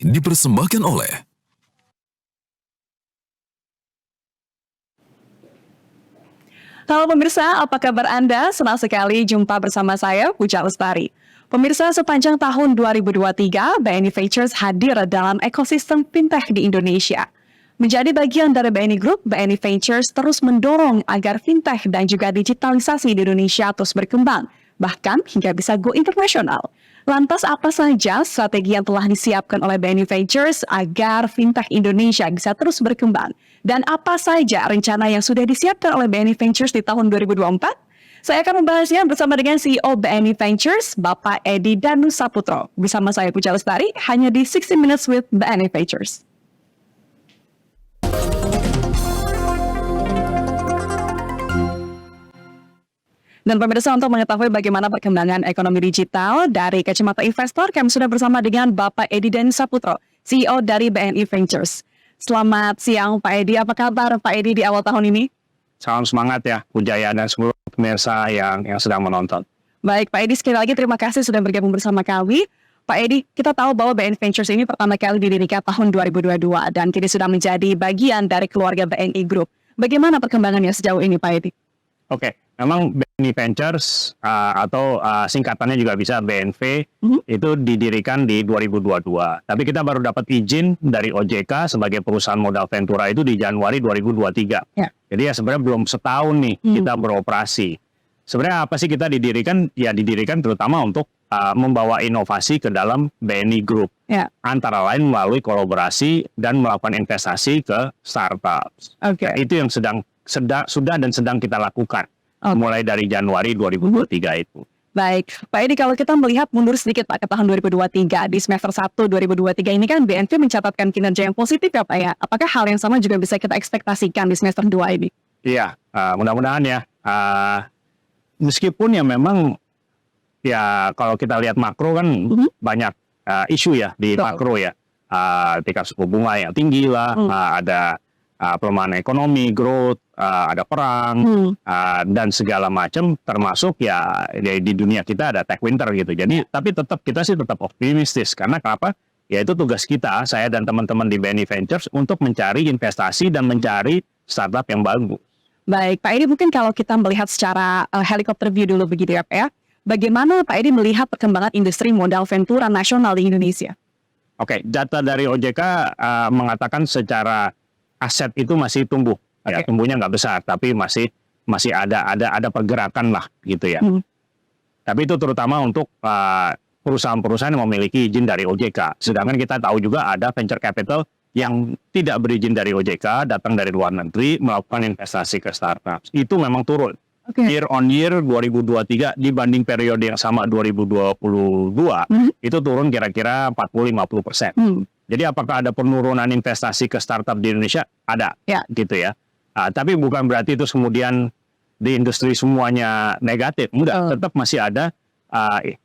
Dipersembahkan oleh Halo pemirsa, apa kabar Anda? Senang sekali jumpa bersama saya, Puja Lestari. Pemirsa, sepanjang tahun 2023, BNI Ventures hadir dalam ekosistem fintech di Indonesia. Menjadi bagian dari BNI Group, BNI Ventures terus mendorong agar fintech dan juga digitalisasi di Indonesia terus berkembang, bahkan hingga bisa go internasional. Lantas apa saja strategi yang telah disiapkan oleh BNI Ventures agar fintech Indonesia bisa terus berkembang? Dan apa saja rencana yang sudah disiapkan oleh BNI Ventures di tahun 2024? Saya akan membahasnya bersama dengan CEO BNI Ventures, Bapak Edi Danusaputro. Bersama saya Puja Lestari, hanya di 60 Minutes with BNI Ventures. Dan pemirsa, untuk mengetahui bagaimana perkembangan ekonomi digital dari kacamata investor, kami sudah bersama dengan Bapak Edi Danusaputro, CEO dari BNI Ventures. Selamat siang Pak Edi, apa kabar Pak Edi di awal tahun ini? Salam semangat ya, Pujaya dan seluruh pemirsa yang sedang menonton. Baik Pak Edi, sekali lagi terima kasih sudah bergabung bersama kami. Pak Edi, kita tahu bahwa BNI Ventures ini pertama kali didirikan tahun 2022 dan kini sudah menjadi bagian dari keluarga BNI Group. Bagaimana perkembangannya sejauh ini Pak Edi? Oke, memang BNI Ventures atau singkatannya juga bisa BNV itu didirikan di 2022. Tapi kita baru dapat izin dari OJK sebagai perusahaan modal Ventura itu di Januari 2023. Ya. Jadi ya sebenarnya belum setahun nih kita beroperasi. Sebenarnya apa sih kita didirikan? Ya didirikan terutama untuk membawa inovasi ke dalam BNI Group. Ya. Antara lain melalui kolaborasi dan melakukan investasi ke startup. Oke. Nah, itu yang sudah dan sedang kita lakukan mulai dari Januari 2023 itu. Baik, Pak Edi, kalau kita melihat mundur sedikit Pak ke tahun 2023, di semester 1 2023 ini kan BNV mencatatkan kinerja yang positif ya Pak ya. Apakah hal yang sama juga bisa kita ekspektasikan di semester 2 ini? Iya, mudah-mudahan ya. Meskipun ya memang ya kalau kita lihat makro kan banyak isu ya di makro ya. Tingkat suku bunga yang tinggi lah, ada pelemahan ekonomi, growth, ada perang, dan segala macam, termasuk ya di dunia kita ada tech winter gitu. Jadi, tapi kita tetap optimistis karena kenapa? Ya itu tugas kita, saya dan teman-teman di BNI Ventures untuk mencari investasi dan mencari startup yang bagus. Baik, Pak Edi, mungkin kalau kita melihat secara helikopter view dulu begitu ya Pak ya. Bagaimana Pak Edi melihat perkembangan industri modal Ventura nasional di Indonesia? Oke, data dari OJK mengatakan secara aset itu masih tumbuh. Ya, tumbuhnya nggak besar, tapi masih ada pergerakan lah gitu ya. Tapi itu terutama untuk perusahaan-perusahaan yang memiliki izin dari OJK. Sedangkan kita tahu juga ada venture capital yang tidak berizin dari OJK, datang dari luar negeri, melakukan investasi ke startup. Itu memang turun. Year on year 2023 dibanding periode yang sama 2022, itu turun kira-kira 40-50%. Jadi apakah ada penurunan investasi ke startup di Indonesia? Ada, gitu ya. Tapi bukan berarti itu kemudian di industri semuanya negatif. Enggak, tetap masih ada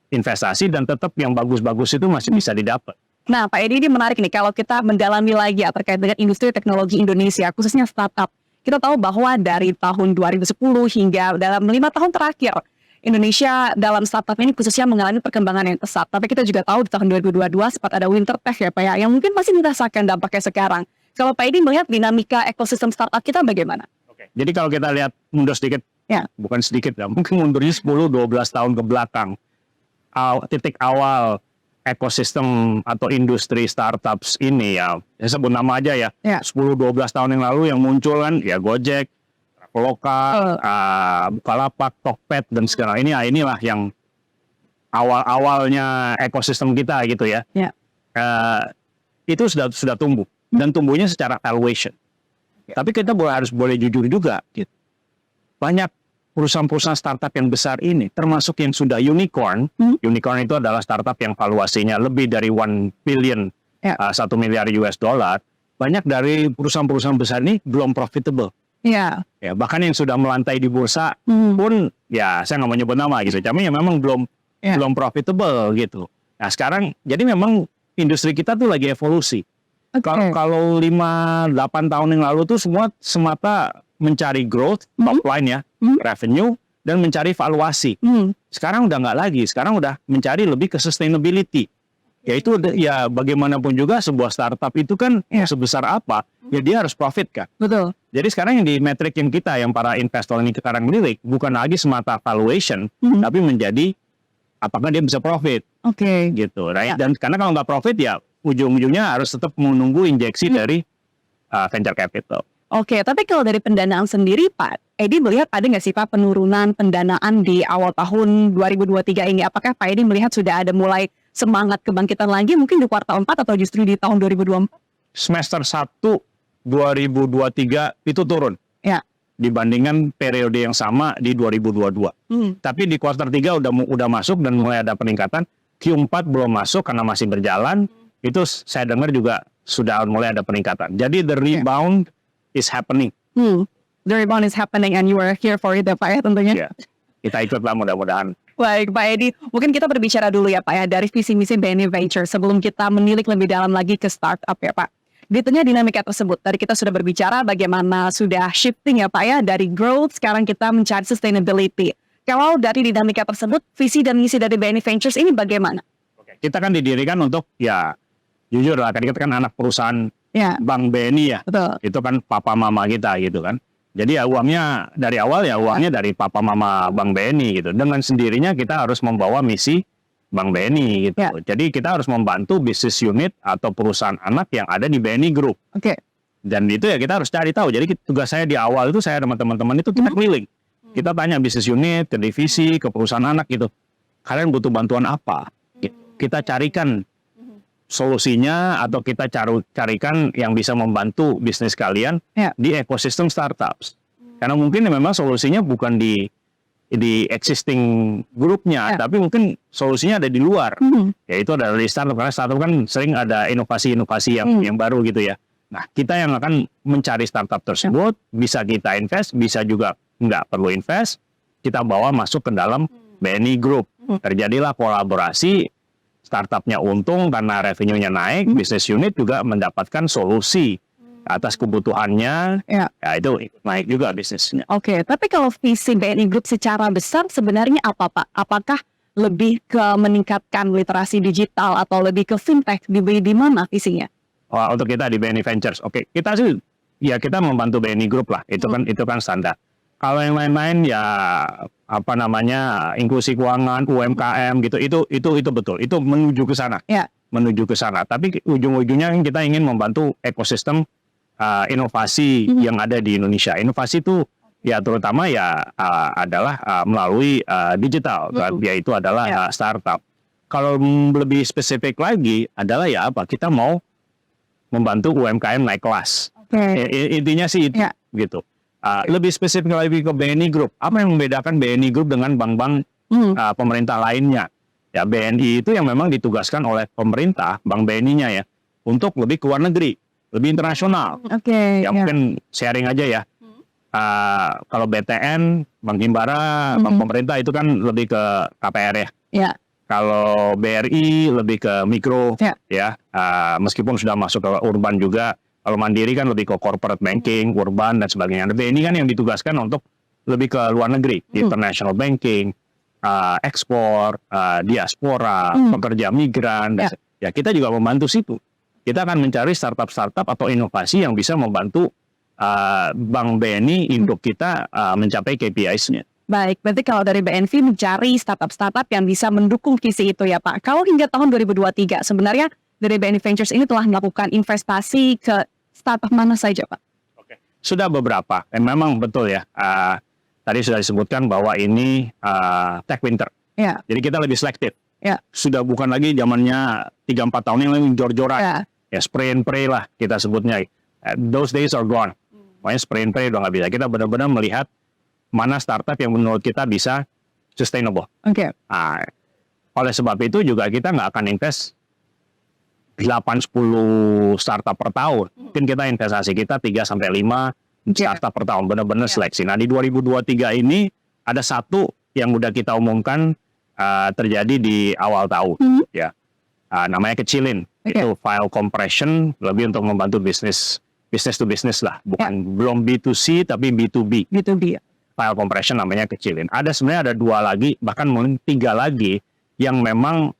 investasi dan tetap yang bagus-bagus itu masih bisa didapat. Nah, Pak Edi, ini menarik nih kalau kita mendalami lagi ya terkait dengan industri teknologi Indonesia, khususnya startup. Kita tahu bahwa dari tahun 2010 hingga dalam 5 tahun terakhir, Indonesia dalam startup ini khususnya mengalami perkembangan yang pesat. Tapi kita juga tahu di tahun 2022 sempat ada winter tech ya Pak ya, yang mungkin masih dirasakan dampaknya sekarang. Kalau Pak Edi melihat dinamika ekosistem startup kita bagaimana? Oke. Jadi kalau kita lihat mundur sedikit, bukan sedikit ya, mungkin mundurnya 10-12 tahun ke belakang. Titik awal ekosistem atau industri startups ini ya sebut nama aja ya, 10-12 tahun yang lalu yang muncul kan ya Gojek, Traveloka, Bukalapak, Tokped dan segala inilah yang awal-awalnya ekosistem kita gitu ya. Itu sudah tumbuh dan tumbuhnya secara valuation. Tapi kita harus boleh jujur juga gitu. Banyak perusahaan-perusahaan startup yang besar ini, termasuk yang sudah unicorn. Unicorn itu adalah startup yang valuasinya lebih dari 1 billion, 1 miliar US dollar. Banyak dari perusahaan-perusahaan besar ini belum profitable. Ya, bahkan yang sudah melantai di bursa pun, ya saya nggak mau nyebut nama gitu. Tapi ya memang belum profitable gitu. Nah sekarang, jadi memang industri kita tuh lagi evolusi. Kalau 5-8 tahun yang lalu tuh semua semata mencari growth, top line ya, revenue, dan mencari valuasi. Sekarang udah nggak lagi, sekarang udah mencari lebih ke sustainability. Ya itu ya bagaimanapun juga sebuah startup itu kan sebesar apa, ya dia harus profit kan. Betul. Jadi sekarang yang di metrik yang kita, yang para investor ini sekarang melirik, bukan lagi semata valuation, tapi menjadi apakah dia bisa profit. Oke. Gitu, right? Dan karena kalau nggak profit ya ujung-ujungnya harus tetap menunggu injeksi dari venture capital. Oke, tapi kalau dari pendanaan sendiri Pak, Edi melihat ada nggak sih Pak penurunan pendanaan di awal tahun 2023 ini? Apakah Pak Edi melihat sudah ada mulai semangat kebangkitan lagi mungkin di kuartal 4 atau justru di tahun 2024? Semester 1 2023 itu turun. Ya. Dibandingkan periode yang sama di 2022. Tapi di kuartal 3 udah masuk dan mulai ada peningkatan. Q4 belum masuk karena masih berjalan. Itu saya dengar juga sudah mulai ada peningkatan. Jadi the rebound is happening. The rebound is happening and you are here for it ya Pak ya tentunya. Ya. Kita ikutlah mudah-mudahan. Baik Pak Edi, mungkin kita berbicara dulu ya Pak ya dari visi misi BNI Venture sebelum kita menilik lebih dalam lagi ke startup ya Pak. Di tengah dinamika tersebut, tadi kita sudah berbicara bagaimana sudah shifting ya Pak ya dari growth, sekarang kita mencari sustainability. Kalau dari dinamika tersebut, visi dan misi dari BNI Ventures ini bagaimana? Kita kan didirikan untuk ya jujur lah, kita kan anak perusahaan Bank BNI ya. Betul. Itu kan papa mama kita gitu kan. Jadi ya uangnya dari awal ya uangnya dari papa mama Bank BNI gitu. Dengan sendirinya kita harus membawa misi Bank BNI gitu. Jadi kita harus membantu bisnis unit atau perusahaan anak yang ada di BNI Group. Oke. Dan itu ya kita harus cari tahu. Jadi tugas saya di awal itu saya sama teman-teman itu kita keliling. Kita tanya bisnis unit, ke divisi, ke perusahaan anak gitu. Kalian butuh bantuan apa? Kita carikan solusinya atau kita carikan yang bisa membantu bisnis kalian di ekosistem startups. Karena mungkin memang solusinya bukan di existing grupnya, tapi mungkin solusinya ada di luar. Yaitu ada di startup, karena startup kan sering ada inovasi-inovasi yang baru gitu ya. Nah, kita yang akan mencari startup tersebut, bisa kita invest, bisa juga nggak perlu invest, kita bawa masuk ke dalam BNI Group. Terjadilah kolaborasi, startupnya untung karena revenue-nya naik, bisnis unit juga mendapatkan solusi atas kebutuhannya, ya itu ikut naik juga bisnisnya. Oke, tapi kalau visi BNI Group secara besar sebenarnya apa Pak? Apakah lebih ke meningkatkan literasi digital atau lebih ke fintech? Di mana visinya? Wah, untuk kita di BNI Ventures, kita sih ya kita membantu BNI Group lah, itu kan standar. Kalau yang lain-lain ya apa namanya inklusi keuangan, UMKM gitu, itu betul, itu menuju ke sana, menuju ke sana. Tapi ujung-ujungnya kita ingin membantu ekosistem inovasi yang ada di Indonesia. Inovasi itu ya terutama ya adalah melalui digital, yaitu adalah startup. Kalau lebih spesifik lagi adalah ya apa? Kita mau membantu UMKM naik kelas. Intinya sih itu gitu. Lebih spesifik lagi ke BNI Group. Apa yang membedakan BNI Group dengan bank-bank pemerintah lainnya? Ya BNI itu yang memang ditugaskan oleh pemerintah, bank BNI-nya ya, untuk lebih ke luar negeri, lebih internasional. Ya mungkin sharing aja ya. Kalau BTN, Bank Himbara, bank pemerintah itu kan lebih ke KPR ya. Kalau BRI lebih ke mikro ya. Meskipun sudah masuk ke urban juga. Kalau Mandiri kan lebih ke corporate banking, urban dan sebagainya. BNI kan yang ditugaskan untuk lebih ke luar negeri, international banking, ekspor, diaspora, pekerja migran. Ya kita juga membantu situ. Kita akan mencari startup-startup atau inovasi yang bisa membantu Bank BNI untuk kita mencapai KPIs-nya. Baik, berarti kalau dari BNV mencari startup-startup yang bisa mendukung visi itu ya Pak. Kalau hingga tahun 2023 sebenarnya dari BNI Ventures ini telah melakukan investasi ke startup mana saja Pak? Sudah beberapa, dan memang betul ya. Tadi sudah disebutkan bahwa ini tech winter. Jadi kita lebih selektif. Sudah bukan lagi zamannya 3-4 tahun yang lalu jor-joran. Ya spray and pray lah kita sebutnya. Those days are gone. Makanya spray and pray udah nggak bisa. Kita benar-benar melihat mana startup yang menurut kita bisa sustainable. Oleh sebab itu juga kita nggak akan invest 8-10 startup per tahun. Mungkin kita investasi kita 3-5 startup per tahun. Benar-benar seleksi. Nah di 2023 ini ada satu yang udah kita umumkan terjadi di awal tahun. Namanya Kecilin. Itu file compression, lebih untuk membantu business to business lah. Belum B2C tapi B2B. File compression namanya Kecilin. Sebenarnya ada 2 lagi, bahkan mungkin 3 lagi yang memang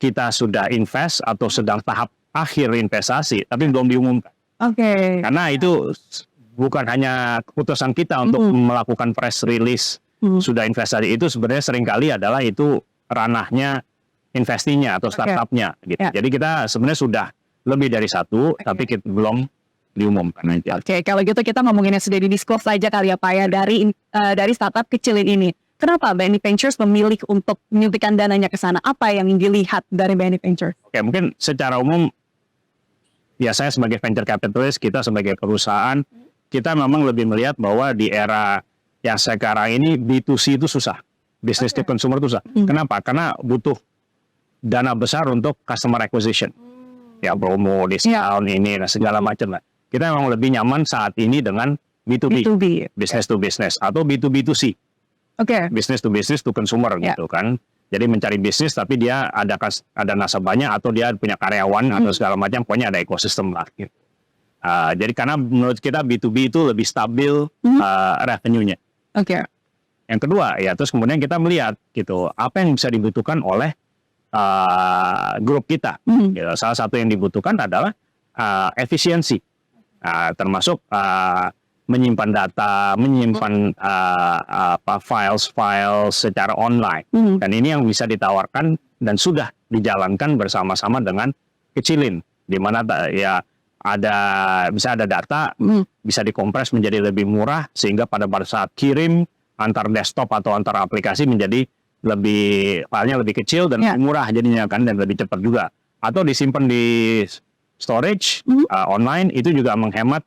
kita sudah invest atau sedang tahap akhir investasi, tapi belum diumumkan. Oke. Karena itu bukan hanya keputusan kita untuk melakukan press release sudah investasi, itu sebenarnya seringkali adalah itu ranahnya investinya atau startupnya gitu. Jadi kita sebenarnya sudah lebih dari satu, tapi kita belum diumumkan aja. Oke, kalau gitu kita ngomongin yang sudah di-disclose saja kali ya Pak ya, dari startup kecilin ini. Kenapa BNI Ventures memilih untuk menyuntikkan dananya ke sana? Apa yang dilihat dari BNI Ventures? Oke, mungkin secara umum, ya saya sebagai venture capitalist, kita sebagai perusahaan, kita memang lebih melihat bahwa di era yang sekarang ini B2C itu susah. Business to consumer itu susah. Kenapa? Karena butuh dana besar untuk customer acquisition. Ya promo, discount, ini, dan segala macam lah. Kita memang lebih nyaman saat ini dengan B2B. Business to business. Atau B2B2C. Business to consumer gitu kan. Jadi mencari bisnis tapi dia ada nasabahnya atau dia punya karyawan atau segala macam, pokoknya ada ekosistem lah gitu. Jadi karena menurut kita B2B itu lebih stabil revenue-nya. Yang kedua ya, terus kemudian kita melihat gitu apa yang bisa dibutuhkan oleh grup kita. Gitu. Salah satu yang dibutuhkan adalah efisiensi, termasuk menyimpan data, menyimpan files secara online. Dan ini yang bisa ditawarkan dan sudah dijalankan bersama-sama dengan Kecilin, di mana ya bisa ada data, bisa dikompres menjadi lebih murah, sehingga pada saat kirim antar desktop atau antar aplikasi menjadi filenya lebih kecil dan lebih murah jadinya kan, dan lebih cepat juga. Atau disimpan di storage online, itu juga menghemat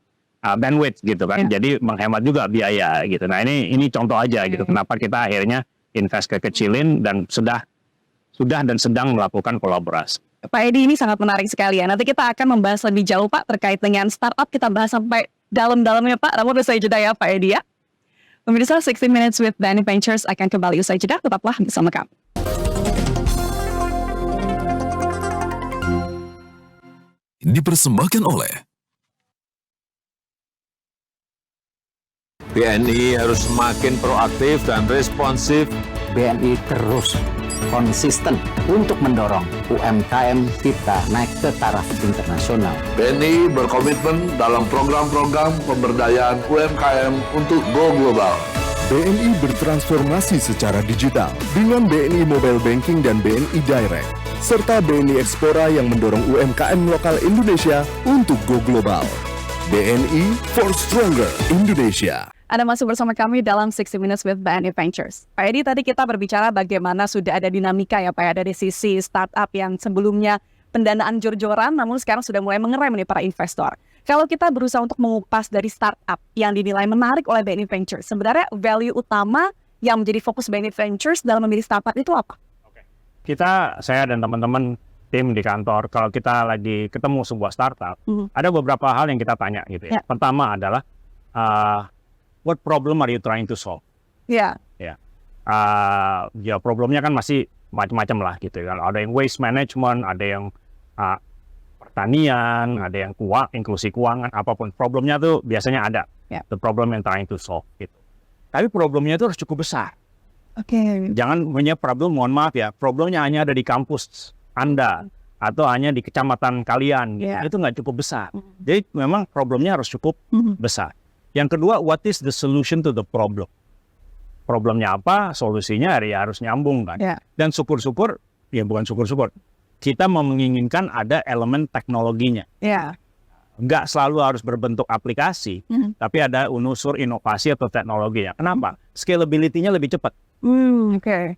bandwidth gitu kan, jadi menghemat juga biaya gitu. Nah ini contoh aja gitu kenapa kita akhirnya invest ke Kecilin dan sudah dan sedang melakukan kolaborasi. Pak Edi, ini sangat menarik sekali ya. Nanti kita akan membahas lebih jauh Pak terkait dengan startup, kita bahas sampai dalam-dalamnya Pak. Namun usai jeda ya Pak Edi ya. Pemirsa 60 Minutes with BNI Ventures akan kembali usai jeda, tetaplah bersama kami. Dipersembahkan oleh BNI harus semakin proaktif dan responsif. BNI terus konsisten untuk mendorong UMKM kita naik ke taraf internasional. BNI berkomitmen dalam program-program pemberdayaan UMKM untuk go global. BNI bertransformasi secara digital dengan BNI Mobile Banking dan BNI Direct, serta BNI Expora yang mendorong UMKM lokal Indonesia untuk go global. BNI for Stronger Indonesia. Anda masih bersama kami dalam 60 Minutes with BNI Ventures. Pak Edi, tadi kita berbicara bagaimana sudah ada dinamika ya Pak ya, dari sisi startup yang sebelumnya pendanaan jor-joran, namun sekarang sudah mulai mengerem nih para investor. Kalau kita berusaha untuk mengupas dari startup yang dinilai menarik oleh BNI Ventures, sebenarnya value utama yang menjadi fokus BNI Ventures dalam memilih startup itu apa? Saya dan teman-teman tim di kantor, kalau kita lagi ketemu sebuah startup, ada beberapa hal yang kita tanya gitu ya. Pertama adalah what problem are you trying to solve? Ya, problemnya kan masih macam-macam lah gitu kan. Ada yang waste management, ada yang pertanian, ada yang inklusi keuangan, apapun problemnya tuh biasanya ada. The problem you're trying to solve gitu. Tapi problemnya itu harus cukup besar. Jangan punya problem, mohon maaf ya, problemnya hanya ada di kampus Anda atau hanya di kecamatan kalian. Gitu. Itu nggak cukup besar. Jadi memang problemnya harus cukup besar. Yang kedua, what is the solution to the problem? Problemnya apa, solusinya ya harus nyambung kan. Dan syukur-syukur, ya bukan syukur-syukur, kita menginginkan ada elemen teknologinya. Nggak selalu harus berbentuk aplikasi, tapi ada unsur inovasi atau teknologinya. Kenapa? Scalability-nya lebih cepat.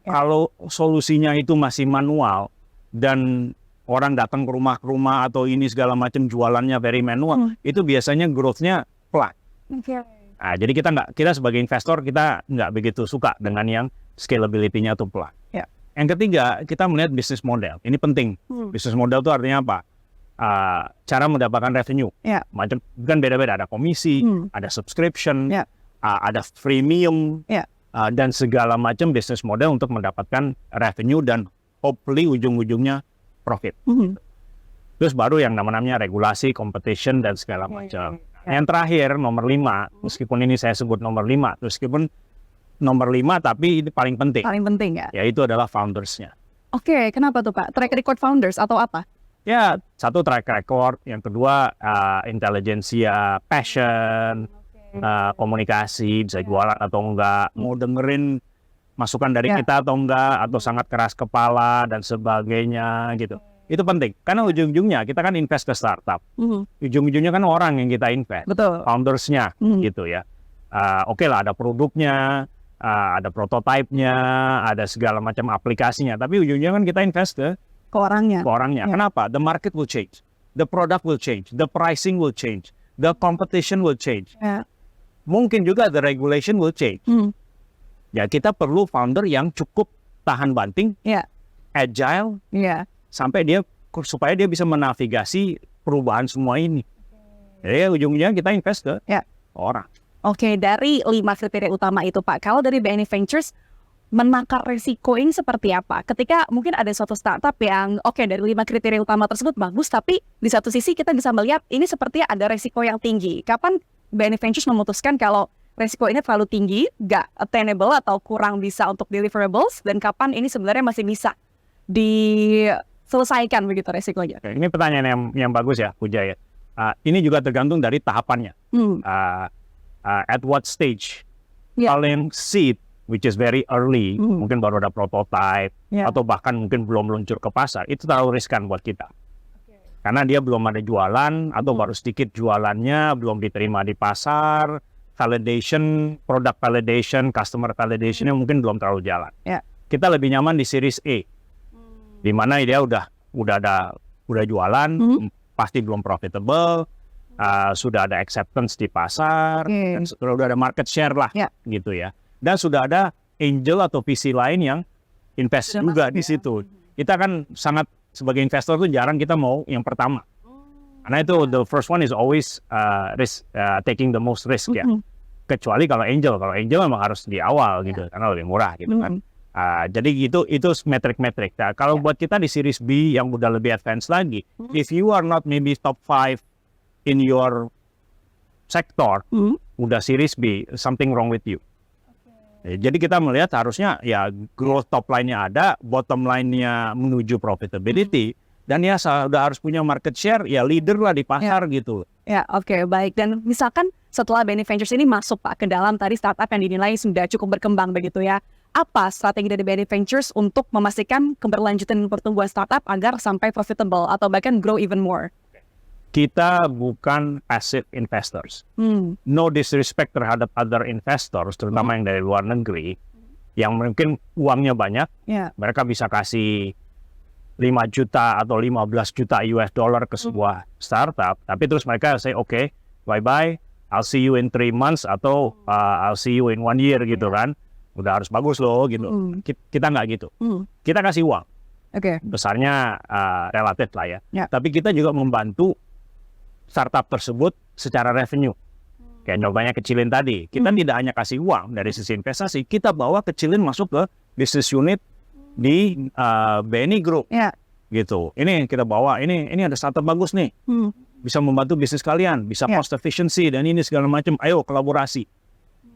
Kalau solusinya itu masih manual, dan orang datang ke rumah atau ini segala macam jualannya very manual, itu biasanya growth-nya pelan. Nah, jadi kita sebagai investor kita nggak begitu suka dengan yang scalability-nya tuh pelan. Yang ketiga, kita melihat bisnis model. Ini penting. Bisnis model itu artinya apa? Cara mendapatkan revenue. Macam kan beda-beda. Ada komisi, ada subscription, ada freemium, dan segala macam bisnis model untuk mendapatkan revenue dan hopefully ujung-ujungnya profit. Terus baru yang namanya regulasi, competition dan segala macam. Yang terakhir nomor 5, meskipun ini saya sebut nomor 5, meskipun nomor 5 tapi ini paling penting. Paling penting ya. Yaitu adalah founders-nya. Oke, kenapa tuh Pak? Track record founders atau apa? Ya, satu track record, yang kedua intelijensia, passion, komunikasi, bisa jualan atau enggak, mau dengerin masukan dari kita atau enggak, atau sangat keras kepala dan sebagainya gitu. Itu penting, karena ujung-ujungnya kita kan invest ke startup. Ujung-ujungnya kan orang yang kita invest, Betul. foundersnya gitu ya. Oke lah, ada produknya, ada prototipenya, ada segala macam aplikasinya, tapi ujungnya kan kita invest ke Ke orangnya. Kenapa? The market will change, the product will change, the pricing will change, the competition will change. Ya. Mungkin juga the regulation will change. Ya, kita perlu founder yang cukup tahan banting, Ya. agile, Iya. sampai supaya dia bisa menavigasi perubahan semua ini. Jadi ujungnya kita invest ke orang. Oke, dari 5 kriteria utama itu Pak, kalau dari BNI Ventures menakar risiko ini seperti apa? Ketika mungkin ada suatu startup yang dari 5 kriteria utama tersebut bagus, tapi di satu sisi kita bisa melihat ini sepertinya ada risiko yang tinggi. Kapan BNI Ventures memutuskan kalau risiko ini terlalu tinggi, nggak attainable atau kurang bisa untuk deliverables, dan kapan ini sebenarnya masih bisa diselesaikan begitu risikonya? Ini pertanyaan yang bagus ya, Puja ya. Ini juga tergantung dari tahapannya. At what stage? Kalau yang seed, which is very early, mungkin baru ada prototype, atau bahkan mungkin belum meluncur ke pasar, itu terlalu riskan buat kita. Karena dia belum ada jualan, atau baru sedikit jualannya, belum diterima di pasar, validation, product validation, customer validation-nya mungkin belum terlalu jalan. Kita lebih nyaman di series A, di mana dia udah jualan, pasti belum profitable, sudah ada acceptance di pasar, dan sudah ada market share lah, gitu ya. Dan sudah ada angel atau VC lain yang invest juga di situ. Kita kan sebagai investor tuh jarang kita mau yang pertama. Karena itu the first one is always taking the most risk ya. Kecuali kalau angel memang harus di awal gitu, karena lebih murah gitu kan. Jadi itu metrik-metrik. Nah, kalau buat kita di series B yang udah lebih advance lagi, if you are not maybe top 5 in your sector, udah series B, something wrong with you. Jadi kita melihat harusnya ya growth top line-nya ada, bottom line-nya menuju profitability, dan ya sudah harus punya market share, ya leader lah di pasar gitu. Ya, oke, baik. Dan misalkan setelah BNI Ventures ini masuk Pak ke dalam tadi startup yang dinilai sudah cukup berkembang begitu ya, apa strategi dari BNI Ventures untuk memastikan keberlanjutan pertumbuhan startup agar sampai profitable atau bahkan grow even more? Kita bukan passive investors. No disrespect terhadap other investors, terutama yang dari luar negeri, yang mungkin uangnya banyak, mereka bisa kasih 5 juta atau 15 juta US dollar ke sebuah startup, tapi terus mereka say, okay, bye-bye, I'll see you in 3 months, atau I'll see you in 1 year gitu kan. Udah harus bagus loh gitu. Kita nggak gitu. Kita kasih uang. Besarnya relatif lah ya. Tapi kita juga membantu startup tersebut secara revenue. Kayak contohnya kecilin tadi. Kita tidak hanya kasih uang dari sisi investasi, kita bawa kecilin masuk ke business unit di BNI Group. Gitu. Ini kita bawa, ini ada startup bagus nih. Bisa membantu bisnis kalian, bisa cost efficiency dan ini segala macam. Ayo kolaborasi.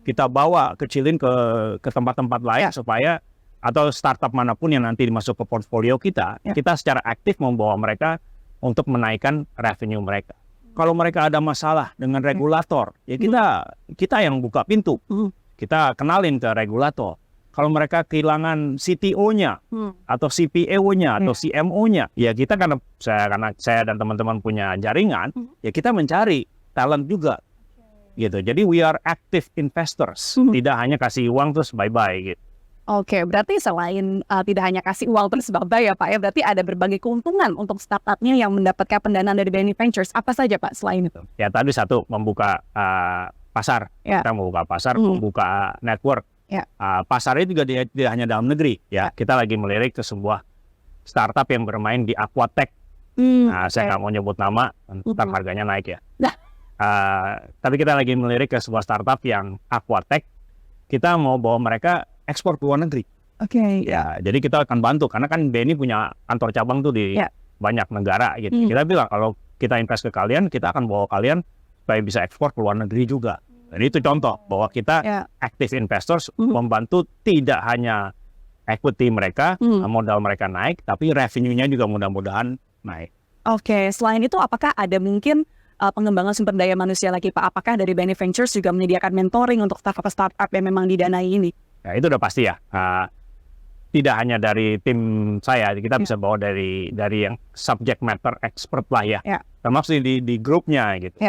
Kita bawa kecilin ke tempat-tempat lain supaya, atau startup manapun yang nanti masuk ke portfolio kita, kita secara aktif membawa mereka untuk menaikkan revenue mereka. Kalau mereka ada masalah dengan regulator, ya kita yang buka pintu. Kita kenalin ke regulator. Kalau mereka kehilangan CTO-nya, atau CPO-nya, atau CMO-nya, ya kita karena saya dan teman-teman punya jaringan, ya kita mencari talent juga. Gitu. Jadi we are active investors, tidak hanya kasih uang terus bye-bye gitu. Oke, berarti selain tidak hanya kasih uang terus bye-bye ya Pak ya, berarti ada berbagai keuntungan untuk startupnya yang mendapatkan pendanaan dari BNI Ventures. Apa saja Pak selain itu? Ya tadi satu, membuka pasar. Kita membuka pasar, membuka network. Pasarnya juga tidak hanya dalam negeri. Kita lagi melirik ke sebuah startup yang bermain di aquatech. Saya nggak mau nyebut nama, ntar harganya naik ya. Tapi kita lagi melirik ke sebuah startup yang aquatech. Kita mau bawa mereka ekspor ke luar negeri. Ya, jadi kita akan bantu karena kan BNI punya kantor cabang tuh di banyak negara gitu. Kita bilang kalau kita invest ke kalian, kita akan bawa kalian supaya bisa ekspor ke luar negeri juga. Jadi itu contoh bahwa kita active investors membantu tidak hanya equity mereka, modal mereka naik, tapi revenue-nya juga mudah-mudahan naik. Oke, selain itu apakah ada mungkin pengembangan sumber daya manusia lagi Pak? Apakah dari BNI Ventures juga menyediakan mentoring untuk startup-startup yang memang didanai ini? Ya, itu udah pasti ya. Tidak hanya dari tim saya, kita bisa bawa dari yang subject matter expert lah ya. Termasuk di grupnya gitu.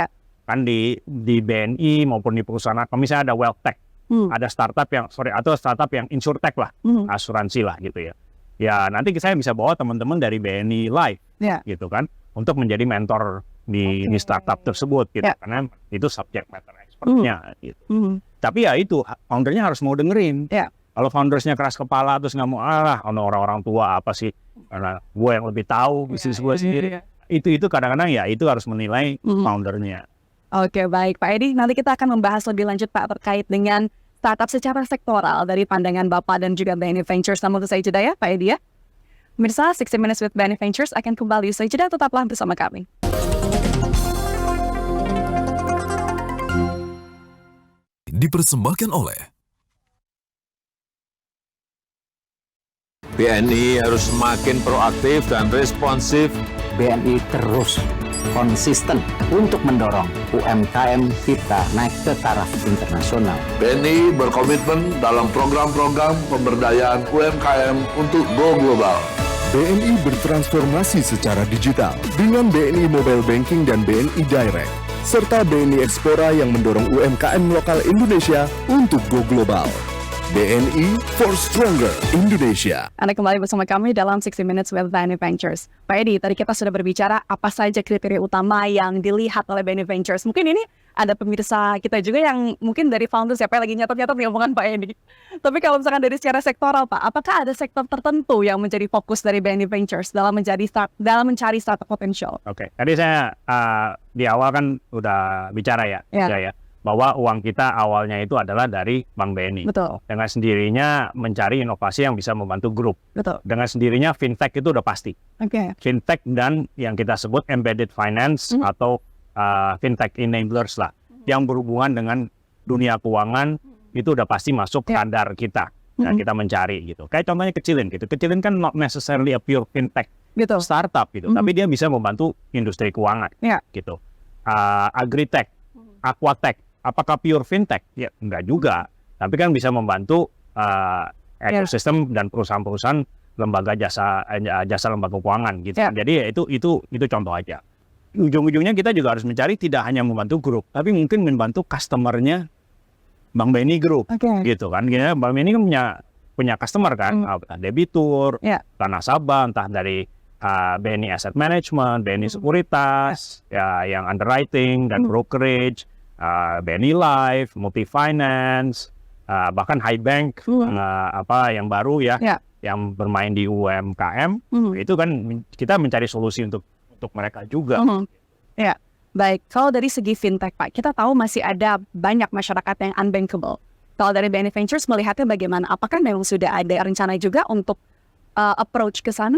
Kan di BNI maupun di perusahaan, kalau misalnya ada wealth tech, ada startup atau startup yang insurtech lah, asuransi lah gitu ya. Ya nanti saya bisa bawa teman-teman dari BNI Live gitu kan, untuk menjadi mentor di startup tersebut gitu, karena itu subject matter expertnya gitu. Tapi ya itu foundernya harus mau dengerin. Kalau foundersnya keras kepala terus nggak mau orang-orang tua apa sih, karena gue yang lebih tahu bisnis gue sendiri. Itu kadang-kadang ya itu harus menilai foundernya. Oke, baik Pak Edi, nanti kita akan membahas lebih lanjut Pak terkait dengan startup secara sektoral dari pandangan Bapak dan juga BNI Ventures. Namun usai jeda ya Pak Edi ya. Pemirsa, 60 Minutes with BNI Ventures akan kembali usai jeda, tetaplah bersama kami. Dipersembahkan oleh BNI harus semakin proaktif dan responsif. BNI terus konsisten untuk mendorong UMKM kita naik ke taraf internasional. BNI berkomitmen dalam program-program pemberdayaan UMKM untuk go global. BNI bertransformasi secara digital dengan BNI Mobile Banking dan BNI Direct, serta BNI Explora yang mendorong UMKM lokal Indonesia untuk go global. BNI for Stronger Indonesia. Anda kembali bersama kami dalam 60 Minutes with BNI Ventures. Pak Edi, tadi kita sudah berbicara apa saja kriteria utama yang dilihat oleh BNI Ventures. Mungkin ini ada pemirsa kita juga yang mungkin dari founder siapa yang lagi nyatet-nyatet nih omongan Pak Edi. Tapi kalau misalkan dari secara sektoral Pak, apakah ada sektor tertentu yang menjadi fokus dari BNI Ventures dalam mencari startup potensial? Oke, tadi saya di awal kan udah bicara ya. Bahwa uang kita awalnya itu adalah dari Bank BNI. Betul. Dengan sendirinya mencari inovasi yang bisa membantu grup. Betul. Dengan sendirinya fintech itu udah pasti. Fintech dan yang kita sebut embedded finance atau fintech enablers lah, yang berhubungan dengan dunia keuangan itu udah pasti masuk radar kita. Nah, kita mencari gitu. Kayak contohnya Kecilin gitu. Kecilin kan not necessarily a pure fintech startup gitu, tapi dia bisa membantu industri keuangan gitu. Agritech, aquatech, apakah pure fintech? Ya, enggak juga. Tapi kan bisa membantu ekosistem dan perusahaan-perusahaan lembaga jasa lembaga keuangan gitu. Jadi ya itu contoh aja. Ujung-ujungnya kita juga harus mencari tidak hanya membantu grup, tapi mungkin membantu customer-nya Bank BNI Group gitu kan. Bank BNI kan punya customer kan, debitur, entah nasabah, entah dari BNI Asset Management, BNI Sekuritas, ya yang underwriting dan brokerage, BNI Life, Multi Finance, bahkan High Bank, yang baru yang bermain di UMKM, itu kan kita mencari solusi untuk mereka juga. Baik, kalau dari segi fintech Pak, kita tahu masih ada banyak masyarakat yang unbankable. Kalau dari BNI Ventures melihatnya bagaimana? Apakah memang sudah ada rencana juga untuk approach ke sana?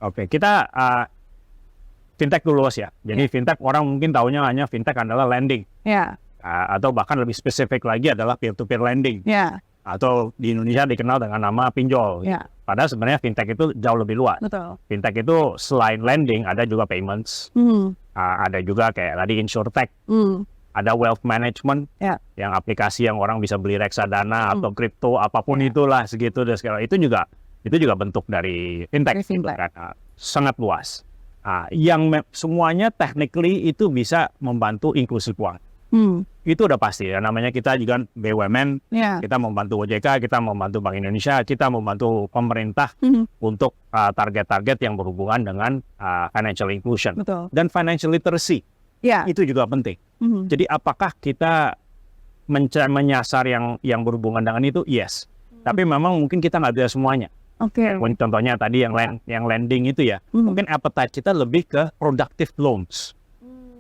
Oke, kita fintech dulu ya. Jadi fintech orang mungkin taunya hanya fintech adalah lending. Atau bahkan lebih spesifik lagi adalah peer-to-peer lending. Atau di Indonesia dikenal dengan nama pinjol. Padahal sebenarnya fintech itu jauh lebih luas. Betul. Fintech itu selain lending ada juga payments. Ada juga kayak tadi insurtech. Ada wealth management, yang aplikasi yang orang bisa beli reksadana atau kripto apapun itulah segitu dan segala itu juga bentuk dari fintech. Gitu, kan? Sangat luas. Yang semuanya technically itu bisa membantu inklusi keuangan. Itu udah pasti ya, namanya kita juga BUMN, kita membantu OJK, kita membantu Bank Indonesia, kita membantu pemerintah untuk target-target yang berhubungan dengan financial inclusion. Dan financial literacy. Itu juga penting. Jadi apakah kita menyasar yang berhubungan dengan itu? Yes. Tapi memang mungkin kita nggak bisa semuanya. Contohnya tadi yang lending itu ya, mungkin appetite kita lebih ke productive loans,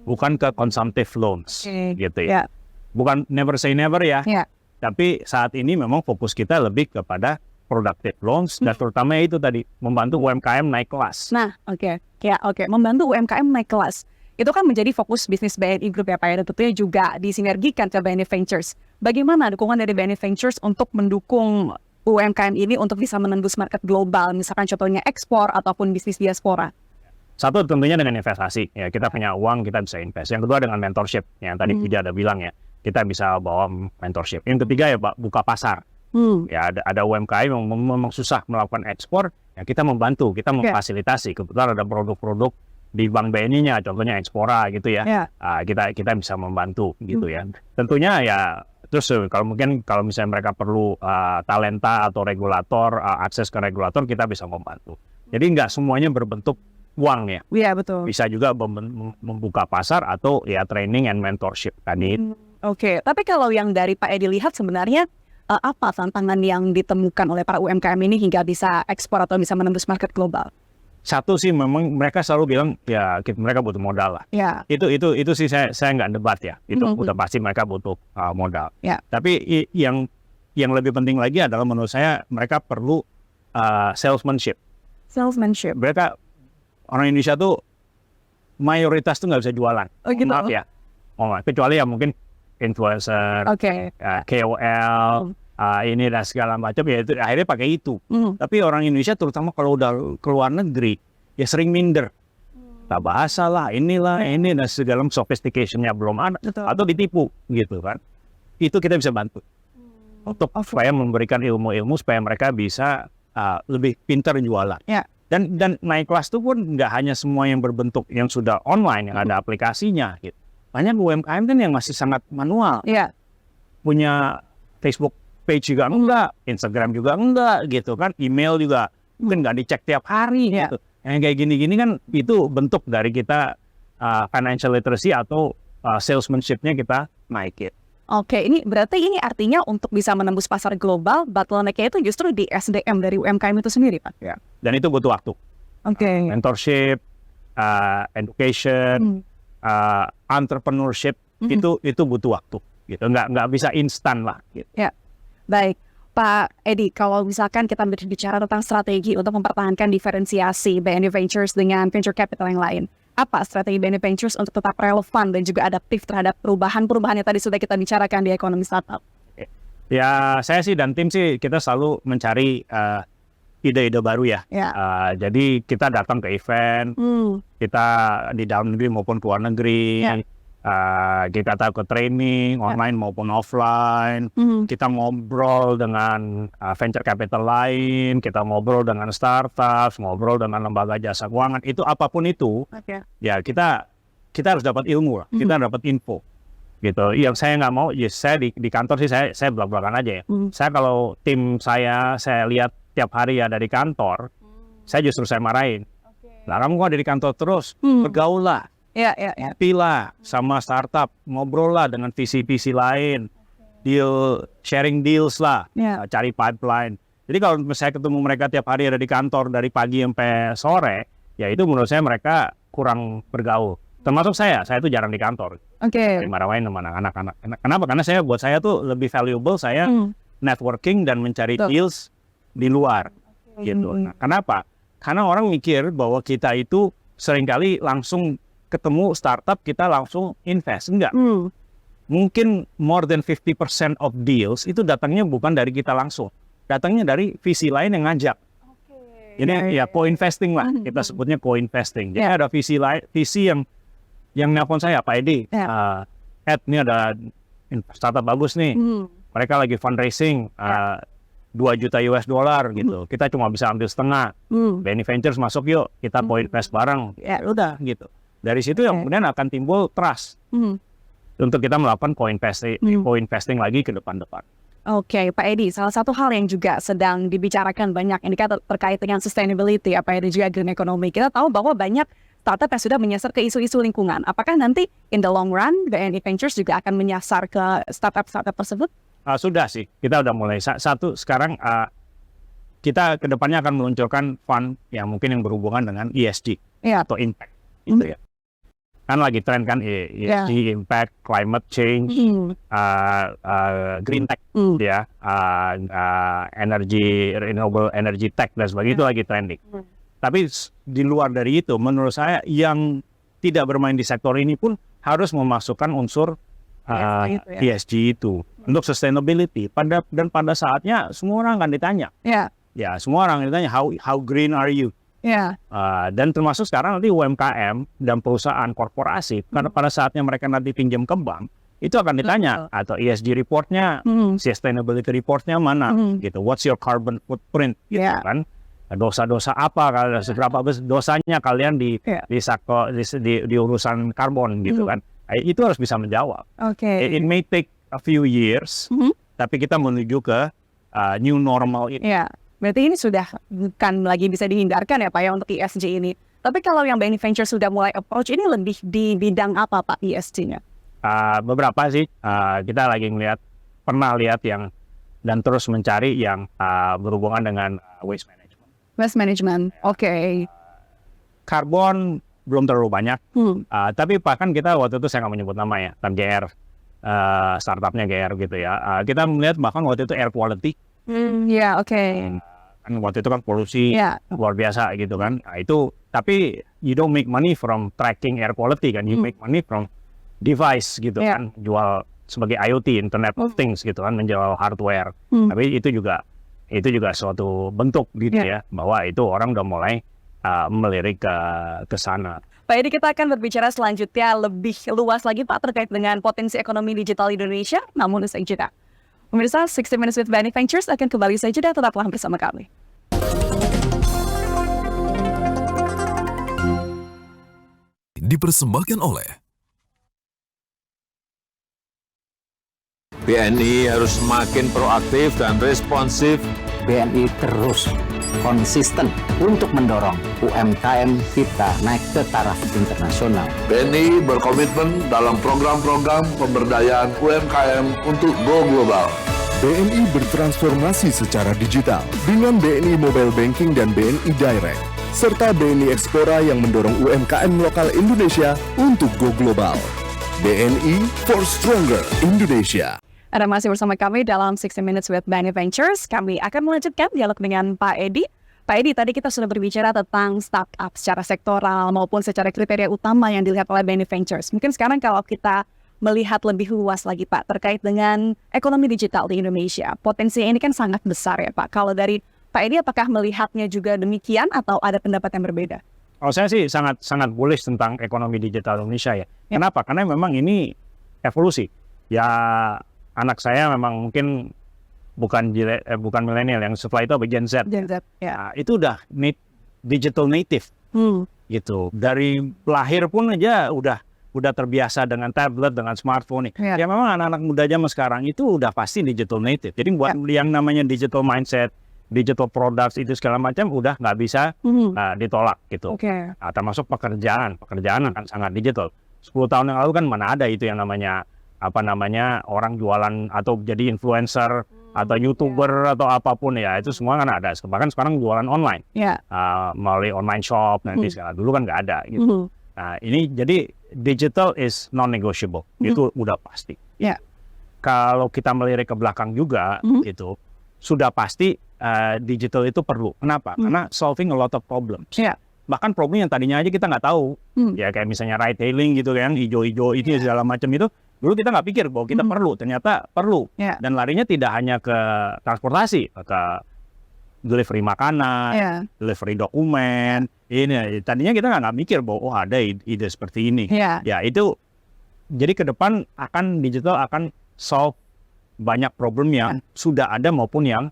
bukan ke consumptive loans, gitu ya. Bukan never say never ya, tapi saat ini memang fokus kita lebih kepada productive loans dan terutama itu tadi membantu UMKM naik kelas. Nah, membantu UMKM naik kelas. Itu kan menjadi fokus bisnis BNI Group ya Pak ya, dan tentunya juga disinergikan ke BNI Ventures. Bagaimana dukungan dari BNI Ventures untuk mendukung UMKM ini untuk bisa menembus market global, misalkan contohnya ekspor ataupun bisnis diaspora? Satu tentunya dengan investasi, ya kita punya uang kita bisa invest. Yang kedua dengan mentorship, yang tadi Puja ada bilang ya, kita bisa bawa mentorship. Yang ketiga ya Pak, buka pasar. Ya ada UMKM yang memang susah melakukan ekspor, ya kita membantu, kita memfasilitasi. Kebetulan ada produk-produk di Bank BNI-nya, contohnya Ekspora gitu ya. Kita bisa membantu gitu ya. Tentunya ya terus kalau misalnya mereka perlu talenta atau regulator, akses ke regulator, kita bisa membantu. Jadi nggak semuanya berbentuk uang ya. Iya, betul. Bisa juga membuka pasar atau ya training and mentorship tadi. Oke, tapi kalau yang dari Pak Edi lihat sebenarnya apa tantangan yang ditemukan oleh para UMKM ini hingga bisa ekspor atau bisa menembus market global? Satu sih memang mereka selalu bilang ya mereka butuh modal lah. Ya. Itu sih saya nggak debat ya. Itu udah pasti mereka butuh modal. Ya. Tapi yang lebih penting lagi adalah menurut saya mereka perlu salesmanship. Salesmanship. Mereka orang Indonesia tuh mayoritas tuh nggak bisa jualan. Oh gitu. Maaf ya. Kecuali ya mungkin influencer, KOL, ini dan segala macam ya itu akhirnya pakai itu. Tapi orang Indonesia terutama kalau udah keluar negeri ya sering minder. Tak bahasa lah, ini dan segala sophistication-nya belum ada. Betul. Atau ditipu gitu kan. Itu kita bisa bantu. Untuk supaya memberikan ilmu-ilmu supaya mereka bisa lebih pintar jualan. Ya. Dan naik kelas itu pun nggak hanya semua yang berbentuk yang sudah online yang ada aplikasinya gitu. Banyak UMKM kan yang masih sangat manual. Iya. Punya Facebook page juga enggak, Instagram juga enggak gitu kan, email juga mungkin nggak dicek tiap hari gitu. Yang kayak gini-gini kan itu bentuk dari kita financial literacy atau salesmanship-nya kita naikin. Oke, ini berarti ini artinya untuk bisa menembus pasar global, bottleneck-nya itu justru di SDM dari UMKM itu sendiri, Pak? Ya. Dan itu butuh waktu. Oke. Mentorship, education, entrepreneurship itu butuh waktu. Gitu. Nggak bisa instan lah. Gitu. Ya. Baik, Pak Edi, kalau misalkan kita berbicara tentang strategi untuk mempertahankan diferensiasi BNI Ventures dengan venture capital yang lain, apa strategi BNI Ventures untuk tetap relevan dan juga adaptif terhadap perubahan-perubahan yang tadi sudah kita bicarakan di ekonomi startup? Ya, saya sih dan tim sih kita selalu mencari ide-ide baru ya. Jadi kita datang ke event, kita di dalam negeri maupun ke luar negeri. Kita tahu ke training online maupun offline, kita ngobrol dengan venture capital lain, kita ngobrol dengan startup, ngobrol dengan lembaga jasa keuangan, itu apapun itu, ya kita harus dapat ilmu lah, kita dapat info, gitu. Yang saya nggak mau, ya saya di kantor sih saya belak-belakan aja ya. Saya kalau tim saya lihat tiap hari ada di kantor, saya justru saya marahin. Lah kamu kok ada di kantor terus, bergaul lah. Happy lah sama startup, ngobrol lah dengan visi-visi lain, sharing deals lah, cari pipeline. Jadi kalau saya ketemu mereka tiap hari ada di kantor dari pagi sampai sore, ya itu menurut saya mereka kurang bergaul. Termasuk saya itu jarang di kantor. Dimarahin sama anak-anak. Kenapa? Karena buat saya tuh lebih valuable saya networking dan mencari deals di luar. Gitu. Nah, kenapa? Karena orang mikir bahwa kita itu seringkali langsung ketemu startup kita langsung invest. Enggak. Mungkin more than 50% of deals itu datangnya bukan dari kita langsung. Datangnya dari visi lain yang ngajak. Ini ya co-investing lah. Kita sebutnya co-investing. Jadi ada visi yang nelpon saya, Pak Edi. Ed, ini ada startup bagus nih. Mereka lagi fundraising 2 juta US dollar gitu. Kita cuma bisa ambil setengah. BNI Ventures masuk yuk. Kita co-invest bareng. Ya udah gitu. Dari situ yang kemudian akan timbul trust untuk kita melakukan co-investing lagi ke depan-depan. Oke, Pak Edi, salah satu hal yang juga sedang dibicarakan banyak ini terkait dengan sustainability, apa dan juga green economy. Kita tahu bahwa banyak startup yang sudah menyasar ke isu-isu lingkungan. Apakah nanti in the long run BNI Ventures juga akan menyasar ke startup-startup tersebut? Sudah sih, kita udah mulai. Satu sekarang kita kedepannya akan meluncurkan fund yang mungkin yang berhubungan dengan ESG atau impact, gitu ya. Kan lagi tren kan ESG, impact, climate change, green tech, ya, energy, renewable energy tech dan sebagainya itu lagi trending. Tapi di luar dari itu, menurut saya yang tidak bermain di sektor ini pun harus memasukkan unsur ESG itu ya. ESG itu untuk sustainability. Pada saatnya semua orang akan ditanya. Ya, Ya, semua orang ditanya how green are you? ya, Dan termasuk sekarang nanti UMKM dan perusahaan korporasi karena pada saatnya mereka nanti pinjam ke bank itu akan ditanya atau ESG reportnya, sustainability reportnya mana gitu. What's your carbon footprint gitu Yeah. kan? Dosa-dosa apa kalau seberapa besar dosanya kalian di urusan karbon gitu kan? Itu harus bisa menjawab. Oke. It may take a few years, tapi kita menuju ke new normal ini. Ya, berarti ini sudah bukan lagi bisa dihindarkan ya Pak ya untuk ESG ini. Tapi kalau yang BNI Venture sudah mulai approach ini lebih di bidang apa Pak ESG-nya? Beberapa sih kita lagi pernah lihat yang dan terus mencari yang berhubungan dengan waste management. Waste management, oke. Karbon belum terlalu banyak, tapi bahkan kita waktu itu saya nggak menyebut nama ya, GR, startupnya GR gitu ya. Kita melihat bahkan waktu itu air quality. Ya, oke. Kan waktu itu kan polusi luar biasa gitu kan. Nah, itu tapi you don't make money from tracking air quality kan, you make money from device gitu kan, jual sebagai IoT, Internet of Things gitu kan, menjual hardware. Tapi itu juga suatu bentuk gitu ya, bahwa itu orang udah mulai melirik ke sana. Pak Edi, kita akan berbicara selanjutnya lebih luas lagi Pak terkait dengan potensi ekonomi digital Indonesia, namun usai jeda. Pemirsa, 60 Minutes with BNI Ventures akan kembali usai jeda, tetaplah bersama kami. Dipersembahkan oleh BNI harus semakin proaktif dan responsif. BNI terus konsisten untuk mendorong UMKM kita naik ke taraf internasional. BNI berkomitmen dalam program-program pemberdayaan UMKM untuk go global. BNI bertransformasi secara digital dengan BNI Mobile Banking dan BNI Direct, serta BNI Explora yang mendorong UMKM lokal Indonesia untuk go global. BNI for Stronger Indonesia. Anda masih bersama kami dalam 60 Minutes with BNI Ventures. Kami akan melanjutkan dialog dengan Pak Edi. Pak Edi, tadi kita sudah berbicara tentang startup secara sektoral maupun secara kriteria utama yang dilihat oleh BNI Ventures. Mungkin sekarang kalau kita melihat lebih luas lagi Pak, terkait dengan ekonomi digital di Indonesia. Potensinya ini kan sangat besar ya Pak. Kalau dari Pak Edi, apakah melihatnya juga demikian atau ada pendapat yang berbeda? Kalau saya sih sangat bullish tentang ekonomi digital Indonesia ya. Kenapa? Karena memang ini evolusi. Ya, anak saya memang mungkin bukan milenial, yang setelah itu Gen Z. Gen Z, ya. Nah, itu udah digital native gitu. Dari lahir pun aja udah terbiasa dengan tablet, dengan smartphone nih. Ya memang anak-anak muda zaman sekarang itu udah pasti digital native. Jadi buat yang namanya digital mindset, digital products itu segala macam udah nggak bisa ditolak gitu. Nah, termasuk pekerjaan akan sangat digital. 10 tahun yang lalu kan mana ada itu yang namanya orang jualan atau jadi influencer atau YouTuber atau apapun ya, itu semua kan ada. Bahkan sekarang jualan online melalui online shop nanti segala, dulu kan nggak ada gitu. Nah, ini jadi digital is non-negotiable, itu udah pasti. Kalau kita melirik ke belakang juga itu sudah pasti digital itu perlu. Kenapa? Karena solving a lot of problems. Bahkan problem yang tadinya aja kita nggak tahu, ya kayak misalnya ride hailing gitu kan, hijau-hijau itu segala macam itu. Dulu kita nggak pikir bahwa kita perlu, ternyata perlu. Dan larinya tidak hanya ke transportasi, ke delivery makanan, delivery dokumen. Ini tadinya kita nggak mikir bahwa ada ide seperti ini. Ya itu, jadi ke depan digital akan solve banyak problem yang sudah ada maupun yang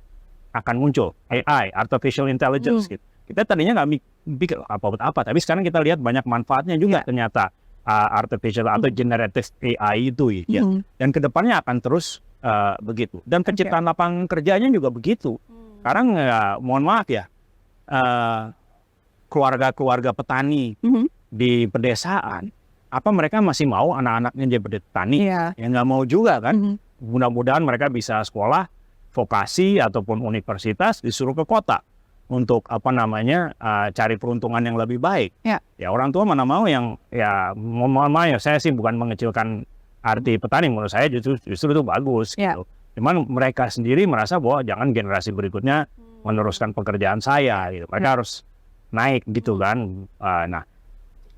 akan muncul. AI, artificial intelligence gitu. Kita tadinya nggak pikir apa, tapi sekarang kita lihat banyak manfaatnya juga ternyata. Artificial atau generative AI itu ya. Dan kedepannya akan terus begitu. Dan penciptaan lapangan kerjanya juga begitu. Sekarang mohon maaf ya, keluarga-keluarga petani di pedesaan, apa mereka masih mau anak-anaknya jadi petani? Ya nggak mau juga kan. Mudah-mudahan mereka bisa sekolah vokasi ataupun universitas disuruh ke kota untuk cari peruntungan yang lebih baik. Ya orang tua mana mau yang mohon maaf ya, saya sih bukan mengecilkan arti petani, menurut saya justru itu bagus gitu. Cuman mereka sendiri merasa bahwa jangan generasi berikutnya meneruskan pekerjaan saya gitu. Mereka harus naik gitu kan. Nah,